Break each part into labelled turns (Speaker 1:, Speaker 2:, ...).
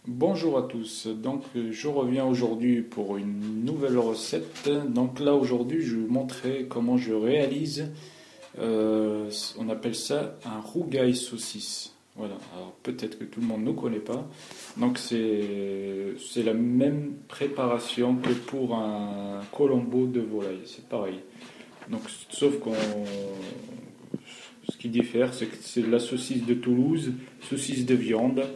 Speaker 1: Bonjour à tous, donc je reviens aujourd'hui pour une nouvelle recette. Donc là aujourd'hui je vais vous montrer comment je réalise, on appelle ça un rougail saucisse. Voilà, alors peut-être que tout le monde ne connaît pas. Donc c'est la même préparation que pour un colombo de volaille, c'est pareil. Donc sauf qu'on ce qui diffère c'est que c'est de la saucisse de Toulouse, saucisse de viande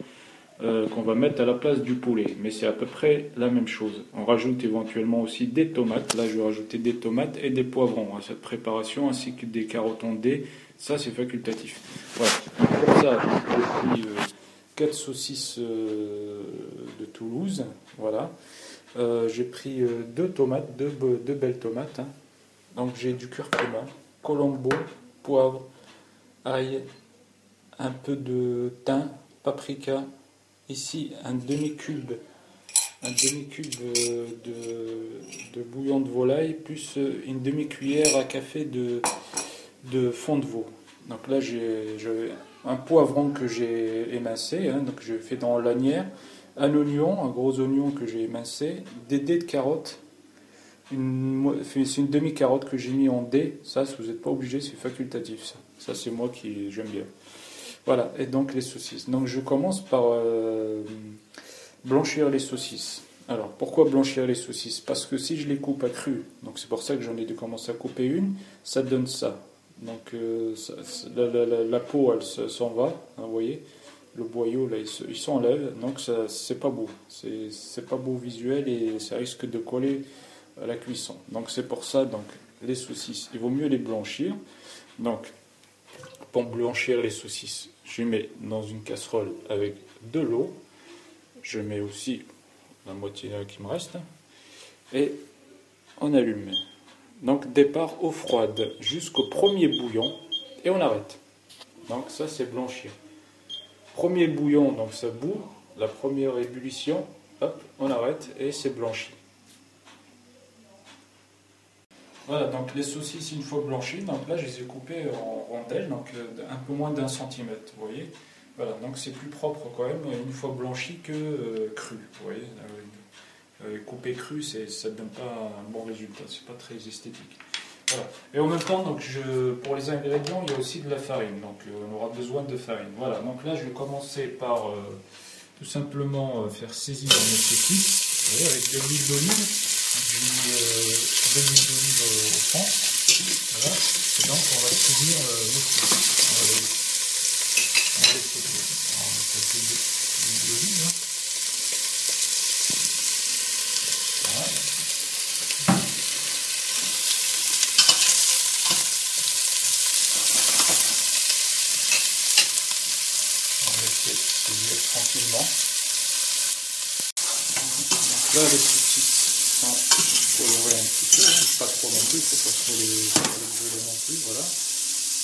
Speaker 1: qu'on va mettre à la place du poulet. Mais c'est à peu près la même chose. On rajoute éventuellement aussi des tomates. Là, je vais rajouter des tomates et des poivrons à cette préparation, ainsi que des carottes ondées. Ça, c'est facultatif. Voilà. Donc, pour ça, j'ai pris 4 saucisses de Toulouse. Voilà. J'ai pris 2 tomates, deux belles tomates, hein. Donc, j'ai du curcuma, colombo, poivre, ail, un peu de thym, paprika. Ici, un demi-cube de bouillon de volaille, plus une demi-cuillère à café de fond de veau. Donc là, j'ai un poivron que j'ai émincé, hein, donc je fais dans la lanière, un oignon, un gros oignon que j'ai émincé, des dés de carottes, c'est une demi-carotte que j'ai mis en dés. Ça, vous n'êtes pas obligé, c'est facultatif. Ça c'est moi qui j'aime bien. Voilà, et donc les saucisses. Donc je commence par blanchir les saucisses. Alors pourquoi blanchir les saucisses? Parce que si je les coupe à cru, donc c'est pour ça que j'en ai commencé à couper une, ça donne ça. Donc la peau elle s'en va, hein, vous voyez, le boyau là il s'enlève, donc ça c'est pas beau, c'est pas beau visuel et ça risque de coller à la cuisson. Donc c'est pour ça donc les saucisses, il vaut mieux les blanchir. Donc pour blanchir les saucisses, je mets dans une casserole avec de l'eau. Je mets aussi la moitié qui me reste. Et on allume. Donc départ eau froide jusqu'au premier bouillon. Et on arrête. Donc ça c'est blanchir. Premier bouillon, donc ça bout. La première ébullition, hop, on arrête et c'est blanchi. Voilà, donc les saucisses une fois blanchies, donc là je les ai coupées en rondelles, donc un peu moins d'un centimètre, vous voyez. Voilà, donc c'est plus propre quand même une fois blanchi que cru, vous voyez. Coupé cru, ça ne donne pas un bon résultat, c'est pas très esthétique. Voilà. Et en même temps, donc pour les ingrédients, il y a aussi de la farine, donc on aura besoin de farine. Voilà, donc là je vais commencer par tout simplement faire saisir mes saucisses, vous voyez, avec de l'huile d'olive. J'ai mis de l'huile d'olive au fond. Voilà. Et donc on va saisir nos saucisses. On va les sauter. On va passer de l'huile d'olive. Hein. Voilà. On va laisser saisir tranquillement. Donc là les saucisses sont colorées un petit peu, hein. Pas trop non plus, il ne faut pas trop les brûler non plus. Voilà.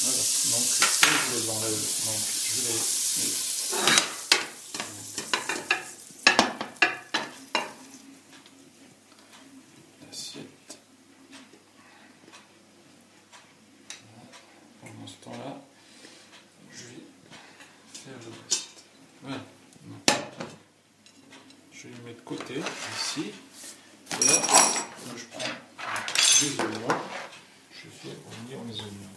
Speaker 1: Voilà. Donc je les enlève. Donc je les assiette. Pendant ce temps-là, je vais faire le reste. Voilà. Donc, je les mets de côté ici. Et là, je prends des oignons. Je fais revenir mes oignons.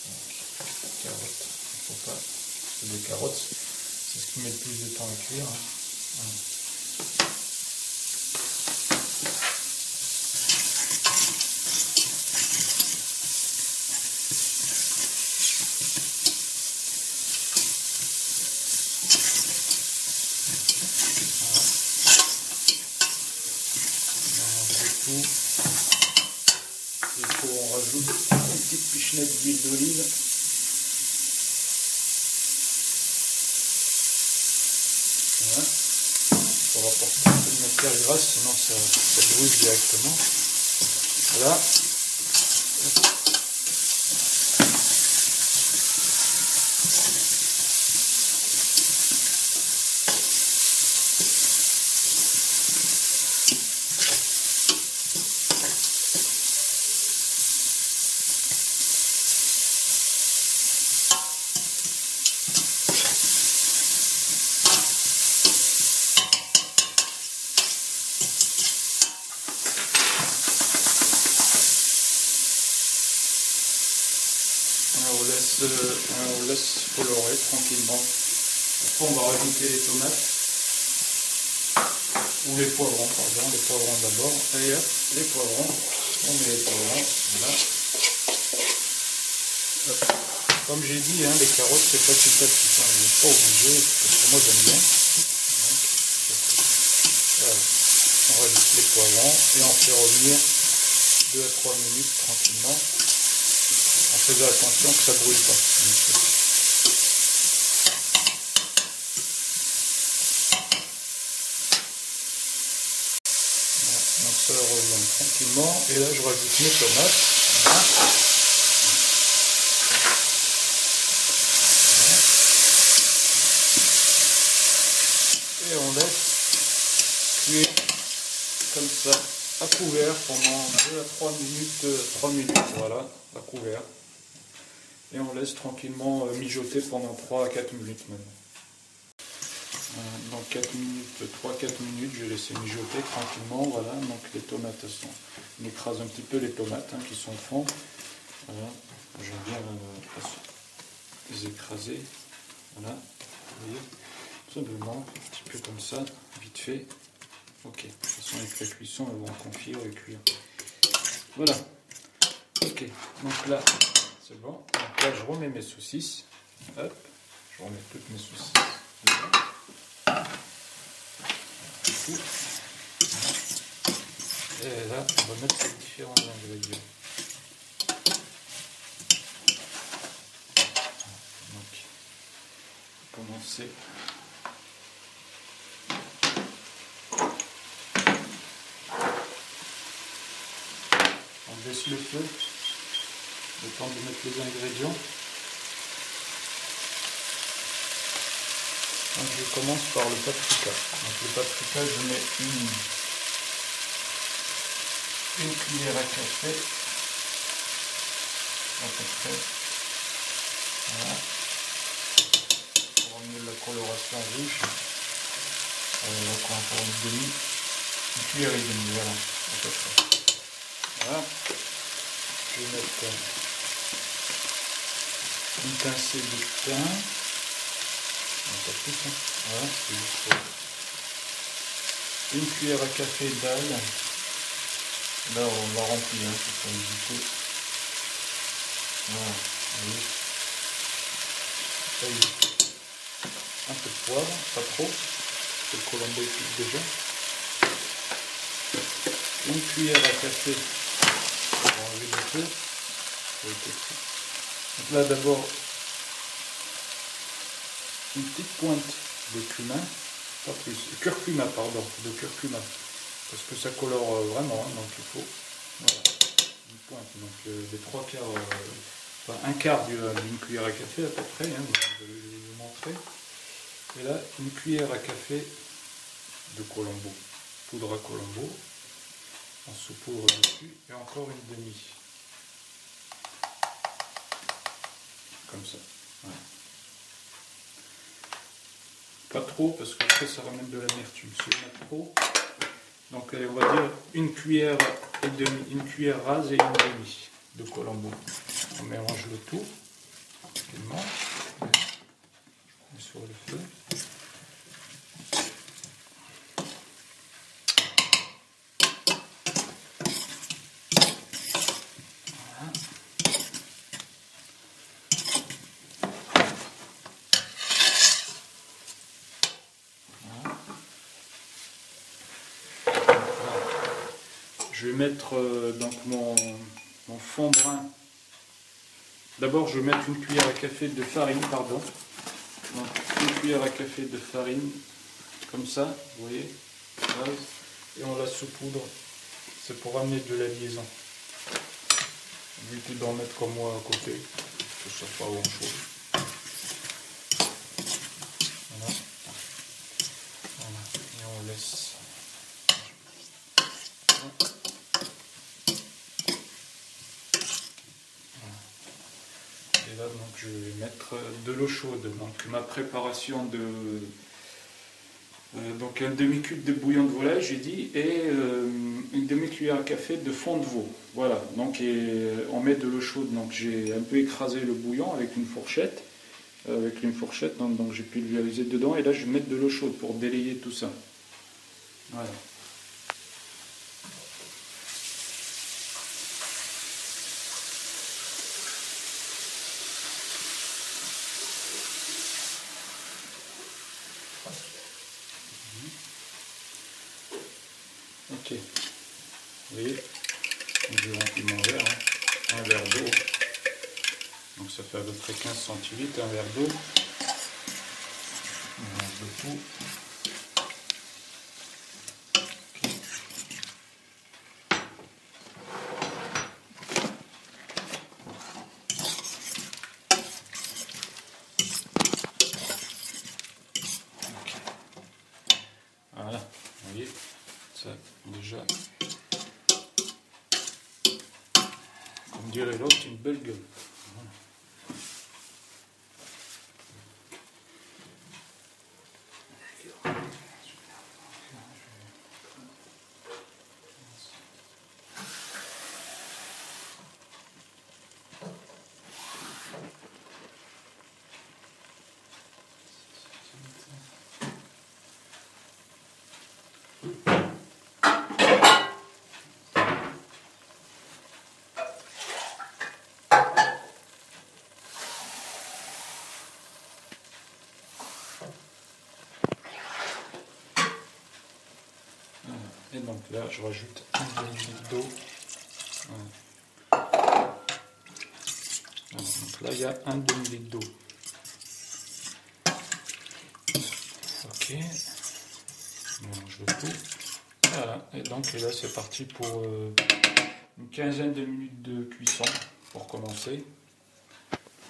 Speaker 1: Donc, carottes, il ne faut pas. C'est des carottes, c'est ce qui met le plus de temps à cuire. Hein. Voilà. Tout. On rajoute une petite pichenette d'huile d'olive. Voilà. Pour apporter un peu de matière grasse, sinon ça brûle directement. Voilà. laisse colorer tranquillement. Après, on va rajouter les tomates ou les poivrons, pardon, les poivrons d'abord. Et hop, les poivrons, on met les poivrons, voilà. Hop. Comme j'ai dit, hein, les carottes c'est facultatif, hein, vous n'êtes pas obligé, parce que moi j'aime bien. Donc, voilà. On rajoute les poivrons et on fait revenir 2 à 3 minutes tranquillement, en faisant attention que ça ne brûle pas. Donc ça revient tranquillement et là je rajoute mes tomates. Voilà. Voilà. Et on laisse cuire comme ça à couvert pendant 2 à 3 minutes, 3 minutes, voilà, à couvert. Et on laisse tranquillement mijoter pendant 3 à 4 minutes même. Dans 4 minutes, 3-4 minutes, je vais laisser mijoter tranquillement, voilà, donc les tomates sont, on écrase un petit peu les tomates hein, qui sont au fond, voilà, je viens les écraser, voilà, vous voyez, tout simplement, un petit peu comme ça, vite fait, ok, de toute façon avec la cuisson, elles vont confire et cuire, voilà, ok, donc là, c'est bon, donc là je remets mes saucisses, hop, je remets toutes mes saucisses, voilà. Et là, on va mettre les différents ingrédients. Donc, on va commencer. On baisse le feu, le temps de mettre les ingrédients. Donc, je commence par le paprika. Donc, le paprika, je mets une cuillère à café, à peu près, voilà, pour amener la coloration rouge, donc encore une cuillère et demie, voilà, à peu près, voilà, je vais mettre une pincée de thym, un peu plus, hein. Voilà, c'est juste pour une cuillère à café d'ail. Là, on va remplir, hein, pour éviter. Voilà, vous voyez. Ça y est. Un peu de poivre, pas trop, parce que le colombo est cuit déjà. Une cuillère à café pour enlever le feu. Donc là, d'abord, une petite pointe de cumin, pas plus, curcuma, pardon, de curcuma. Parce que ça colore vraiment, hein, donc il faut voilà, une pointe, donc des 3/4, enfin un quart d'une cuillère à café à peu près, hein, donc je vais vous montrer. Et là, une cuillère à café de colombo, poudre à colombo, on saupoudre dessus, et encore une demi, comme ça. Voilà. Pas trop, parce qu'après ça ramène de l'amertume, si on met trop. Donc on va dire une cuillère et demie, une cuillère rase et une demi de colombo. On mélange le tout tranquillement. On met sur le feu. Voilà. Je vais mettre donc mon fond brun. D'abord, je vais mettre une cuillère à café de farine, pardon. Donc, une cuillère à café de farine, comme ça, vous voyez, et on la saupoudre. C'est pour amener de la liaison. Évitez d'en mettre comme moi à côté, que ça soit pas grand chose. Voilà. Voilà. Et on laisse. Et là, donc, je vais mettre de l'eau chaude. Donc, ma préparation Donc un demi-cuve de bouillon de volaille, j'ai dit, et une demi-cuillère à café de fond de veau. Voilà, donc on met de l'eau chaude. Donc j'ai un peu écrasé le bouillon avec une fourchette. Donc j'ai pulvérisé dedans, et là je vais mettre de l'eau chaude pour délayer tout ça. Voilà. Ok, vous voyez, j'ai rempli mon verre, hein. Un verre d'eau, donc ça fait à peu près 15 centilitres, un verre d'eau. On mélange le tout. Okay. Voilà, vous voyez, ça déjà, comme dirait l'autre, une belle gueule. Voilà. Et donc là, je rajoute un demi-litre d'eau. Voilà. Donc là, il y a un demi-litre d'eau. Ok. On mélange le tout. Voilà. Et donc là, c'est parti pour une quinzaine de minutes de cuisson pour commencer.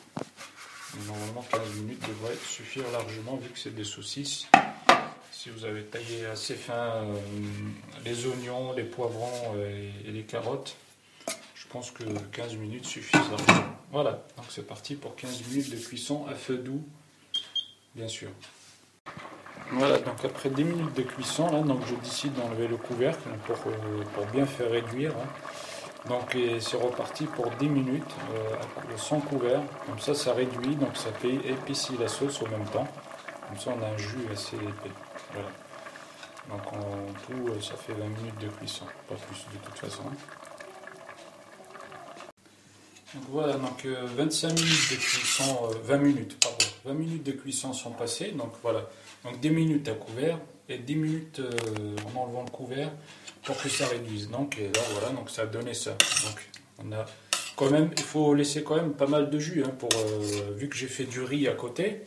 Speaker 1: Et normalement, 15 minutes devrait suffire largement vu que c'est des saucisses. Si vous avez taillé assez fin les oignons, les poivrons et les carottes, je pense que 15 minutes suffisent largement. Voilà, donc c'est parti pour 15 minutes de cuisson à feu doux, bien sûr. Voilà, donc après 10 minutes de cuisson, là, donc je décide d'enlever le couvercle pour bien faire réduire. Hein. Donc c'est reparti pour 10 minutes sans couvert, comme ça réduit, donc ça fait épaissir la sauce au même temps. Comme ça on a un jus assez épais. Voilà. Donc en tout ça fait 20 minutes de cuisson, pas plus de toute façon. Donc voilà, donc 25 minutes de cuisson, 20 minutes, pardon, 20 minutes de cuisson sont passées, donc voilà. Donc 10 minutes à couvert et 10 minutes en enlevant le couvert pour que ça réduise. Donc et là voilà, donc ça a donné ça. Donc on a quand même, il faut laisser quand même pas mal de jus, hein, vu que j'ai fait du riz à côté.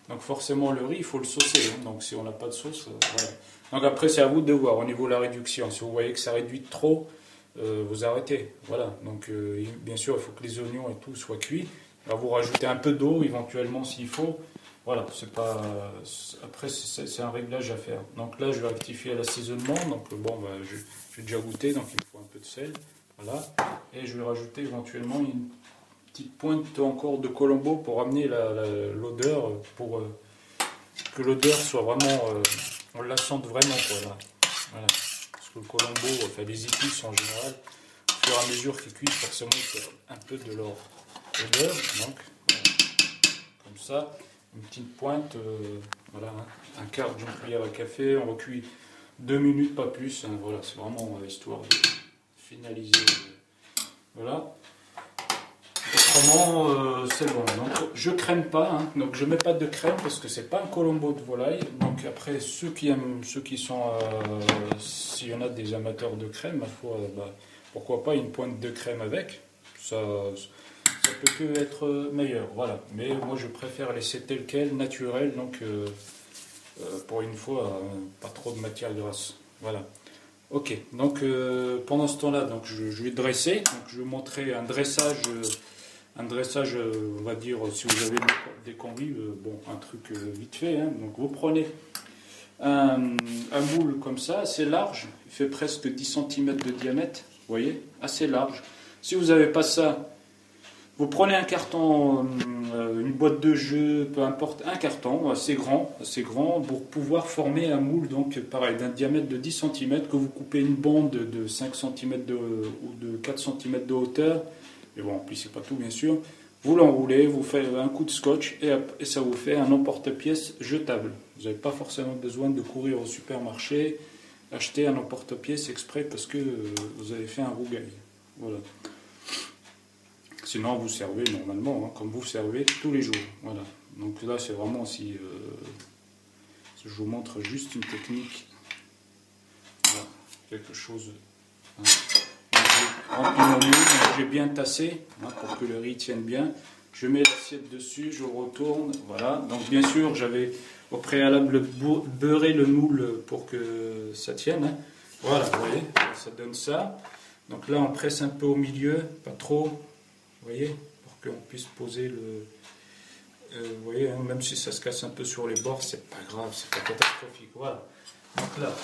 Speaker 1: Donc forcément le riz, il faut le saucer. Hein, donc si on n'a pas de sauce, voilà. Donc après c'est à vous de voir au niveau de la réduction. Si vous voyez que ça réduit trop, vous arrêtez. Voilà. Donc bien sûr, il faut que les oignons et tout soient cuits. Alors vous rajoutez un peu d'eau éventuellement s'il faut. Voilà, c'est pas. Après c'est un réglage à faire. Donc là je vais rectifier l'assaisonnement. Donc bon, bah, j'ai déjà goûté, donc il me faut un peu de sel. Voilà. Et je vais rajouter éventuellement une petite pointe encore de colombo pour amener l'odeur, pour que l'odeur soit vraiment, on la sente vraiment, quoi, là. Voilà. Parce que le colombo, enfin les épices en général, au fur et à mesure qu'ils cuisent, forcément ils perdent un peu de leur odeur. Donc voilà. Comme ça, une petite pointe, voilà, hein, un quart d'une cuillère à café, on recuit 2 minutes, pas plus. Hein, voilà, c'est vraiment histoire de finaliser. Voilà. Autrement, c'est bon. Donc, je crème pas, hein. Donc je mets pas de crème parce que c'est pas un colombo de volaille. Donc après, ceux qui aiment, ceux qui sont, s'il y en a des amateurs de crème, ma foi, bah, pourquoi pas une pointe de crème avec. Ça peut que être meilleur. Voilà. Mais moi, je préfère laisser tel quel, naturel. Donc pour une fois, pas trop de matière grasse. Voilà. Ok, donc pendant ce temps-là, donc je vais dresser. Donc je vais vous montrer un dressage, on va dire, si vous avez des convives, bon, un truc vite fait. Hein. Donc vous prenez un moule comme ça, assez large, il fait presque 10 cm de diamètre, vous voyez, assez large. Si vous n'avez pas ça, Vous prenez un carton, une boîte de jeu, peu importe, un carton assez grand pour pouvoir former un moule, donc pareil, d'un diamètre de 10 cm, que vous coupez une bande de 5 cm ou de 4 cm de hauteur, et bon, puis c'est pas tout bien sûr, vous l'enroulez, vous faites un coup de scotch et ça vous fait un emporte-pièce jetable. Vous n'avez pas forcément besoin de courir au supermarché, acheter un emporte-pièce exprès parce que vous avez fait un rougail. Voilà. Sinon, vous servez normalement, hein, comme vous servez tous les jours. Voilà. Donc là, c'est vraiment si je vous montre juste une technique, voilà, quelque chose. Hein. J'ai rempli mon moule, j'ai bien tassé hein, pour que le riz tienne bien. Je mets l'assiette dessus, je retourne. Voilà. Donc bien sûr, j'avais au préalable beurré le moule pour que ça tienne. Hein. Voilà, vous voyez, ça donne ça. Donc là, on presse un peu au milieu, pas trop. Vous voyez, pour qu'on puisse poser le... vous voyez, hein, même si ça se casse un peu sur les bords, c'est pas grave, c'est pas catastrophique. Voilà. Donc là,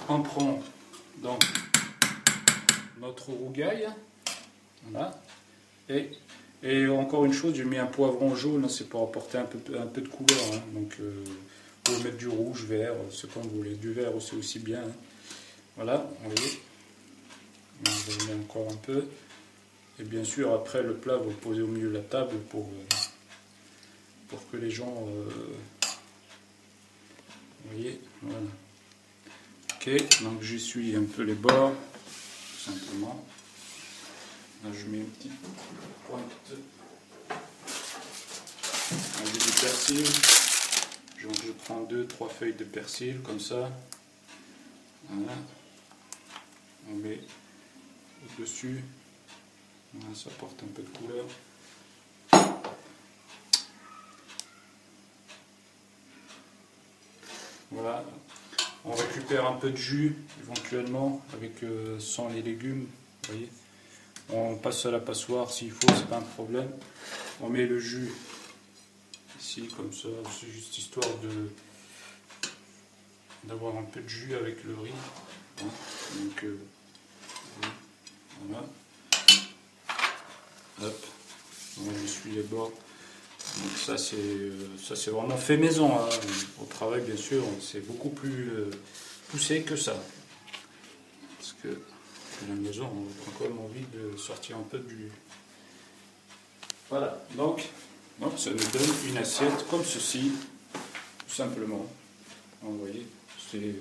Speaker 1: on prend donc notre rougail. Voilà. Et encore une chose, j'ai mis un poivron jaune, c'est pour apporter un peu de couleur. Hein. Donc, vous pouvez mettre du rouge, vert, c'est comme vous voulez. Du vert, c'est aussi bien. Hein. Voilà, vous voyez. On va mettre encore un peu. Et bien sûr, après le plat, vous le posez au milieu de la table pour que les gens... vous voyez, voilà. Ok, donc j'essuie un peu les bords, tout simplement. Là, je mets une petite pointe avec du persil. Donc, je prends 2-3 feuilles de persil, comme ça. Voilà. On met au-dessus. Voilà, ça apporte un peu de couleur. Voilà. On récupère un peu de jus éventuellement avec sans les légumes. Vous voyez. On passe à la passoire s'il faut, c'est pas un problème. On met le jus ici comme ça, c'est juste histoire d'avoir un peu de jus avec le riz. Donc voilà. Hop, je suis les bords. Donc ça c'est vraiment fait maison. Hein. Au travail bien sûr, c'est beaucoup plus poussé que ça. Parce que à la maison, on a quand même envie de sortir un peu du. Voilà. Donc ça nous donne une assiette comme ceci, tout simplement. Vous voyez, c'est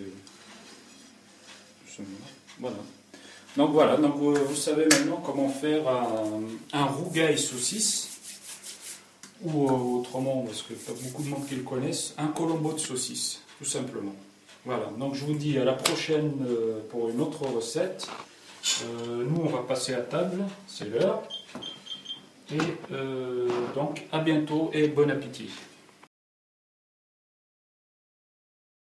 Speaker 1: voilà. Donc voilà, donc vous savez maintenant comment faire un rougail saucisse, ou autrement, parce que pas beaucoup de monde qui le connaissent, un colombo de saucisse, tout simplement. Voilà, donc je vous dis à la prochaine pour une autre recette. Nous on va passer à table, c'est l'heure. Et donc à bientôt et bon appétit.